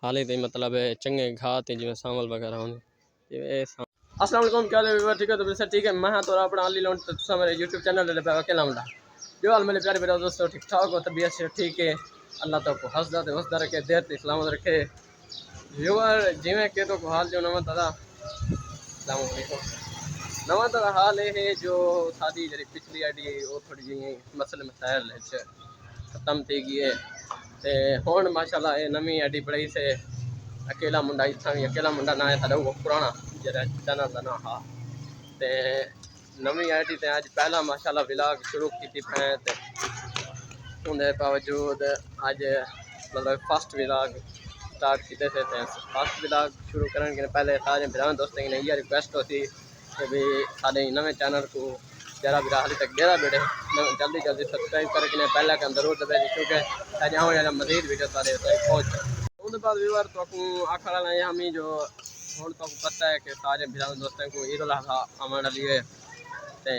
हाल ही मतलब चंगे घात जिमें सामल वगैरह होने। अस्सलाम वालेकुम, क्या हाल ठीक है? तो बिल्कुल ठीक है। मैं तो अपना अली लॉन्च तो मेरे यूट्यूब चैनल पे अकेला मुंडा जो हाल मेरे प्यारे मेरे दोस्तों ठीक ठाक हो, तबीयत से ठीक है। अल्लाह तो को हंसदा ते वसदा रखे, देर ते सलामत रखे। व्यूअर जिमें के तो हाल जो नवा दादा अस्सलाम वालेकुम नवा दादा हाल है जो सादी जी पिछली आईडी वो थोड़ी जी मसले मसाइल खत्म थी गई है। ते हुण माशाल्लाह ये नवी आईडी बनाई से अकेला मुंडा। इतना भी अकेला मुंडा ना है साडा वो पुराना जरा चैनल का ना हा। ते नवी आईडी ते अज पहला माशाल्लाह व्लॉग शुरू की ते उनके बावजूद अज मतलब फर्स्ट व्लॉग स्टार्ट किए थे। फर्स्ट व्लॉग शुरू करने के पहले सारे भरावान दोस्तों की यही रिक्वेस्ट होती कि भी साढ़े नवे चैनल को जरा भी हाली तक डेरा बेड़े जल्दी जल्दी सब्सक्राइब करके पहले का जरूर दबे, क्योंकि आने वाला मजीद वीडियो सारे पहुँच जाए। उसके बाद व्यूअर तो आखिर वाला हमें जो हूँ तो पता है कि सारे भरावान दोस्तों को ईद उल अज़हा आने वाली है। तो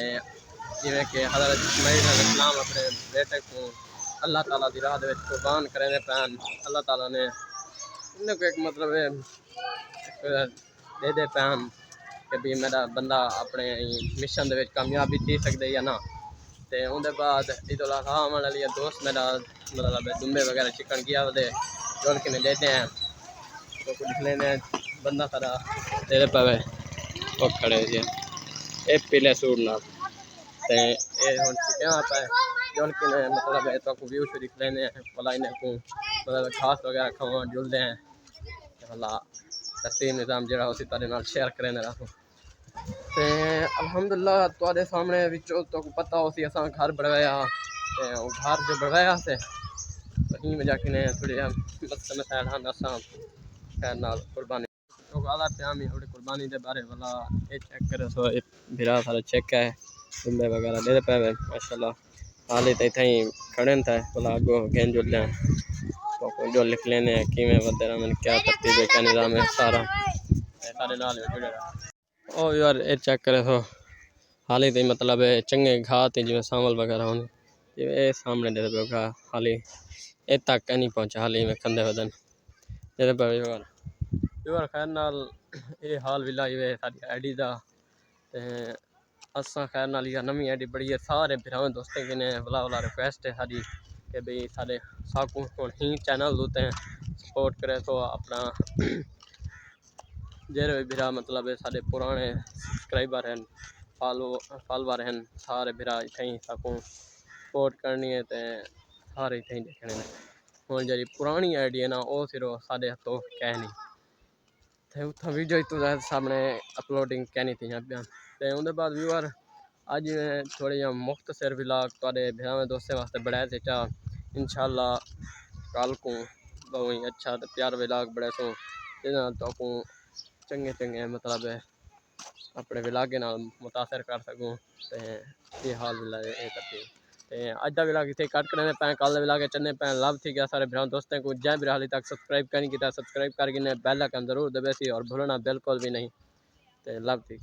जिमें कि हज़रत इस्माईल अलैहिस्सलाम अपने बेटे को अल्लाह ताला की राह कुर्बान करेंगे पैन अल्लाह ताला ने इन्हें को एक मतलब दे दे पैन कि भी मेरा बंदा अपने मिशन दे कामयाबी थी सकते या ना। तो उनके बाद ईद उल अज़हा आने वाली है। दोस्त मेरा मतलब दुम्बे वगैरह चिकन किया वे जोड़ के देते हैं तो कुछ लेने बंदा सारा दे पावे वो खड़े ये पीले सूट ना ते हम चिकन आता है जोड़ के मतलब तो व्यू शू दिख लेने भला इन्हें को मतलब घास वगैरह खावा जुलते हैं भला तरतीब निज़ाम जरा उसी तरह शेयर करें रखो। तो अल्हम्दुलिल्लाह तुहाडे सामने विचों तो पता हो सी असा घर बनवाया तो घर जो बनवाया से वहीं में जाके थोड़ी मसले मसाइल हैं असा खैर नाल कुर्बानी तो आला प्याम ही थोड़ी कुर्बानी के बारे वाला ये चेक करे सो भिरा सारा चेक है दुम्बे वगैरह दे पे माशाल्लाह हाल ही तो ही खड़े थे भला अगो गें जो लें तो जो लिख लेने किमें वगैरह मैंने क्या तरतीब है क्या निज़ाम है सारा सारे नाल जुड़े ओ यार ये चेक करे तो हाल ही तो मतलब चंगे घात जिमें सामल वगैरह होने ये सामने दे पे हाल ही ए तक नहीं पहुँचा हाल ही में कंधे वदन दे पे यार खैर नाल ये हाल विला ये सारी आईडी का असा खैर नाल या नवी आईडी बड़ी है सारे भरावें दोस्तों की ने भला भला रिक्वेस्ट है सारी कि भाई सारे साकू ही चैनल होते हैं सपोर्ट करे तो अपना जेरे भी भरा मतलब सारे पुराने सब्सक्राइबर हैं फॉलोवर हैं सारे भरा इतने ही साकू सपोर्ट करनी है तो सारे इतने ही देखने हूँ जी पुरानी आईडी है ना वो सिर्फ साढ़े हथों कह नहीं तो उतना वीडियो तो सामने अपलोडिंग कहनी थी तो उनके बाद व्यूअर अज थोड़े जहा मुख्तसर व्लॉग थोड़े भरावें दोस्तों वास्ते बनाया थे चाह इंशाल्लाह कल को बहुत अच्छा तो प्यार व्लॉग बड़े सो तो चंगे चंगे मतलब अपने व्लॉगे नाल मुतासर कर सकूँ। तो ये हाल ये करती अज का व्लॉग इतने कट करने पैं कल व्लॉग चलने पैं लव थी गया सारे भरा दोस्तों को जै भी हाली तक सब्सक्राइब करनी किया सब्सक्राइब करके बेल आइकन जरूर दबे सी और भूलना बिल्कुल भी नहीं। तो लव थी।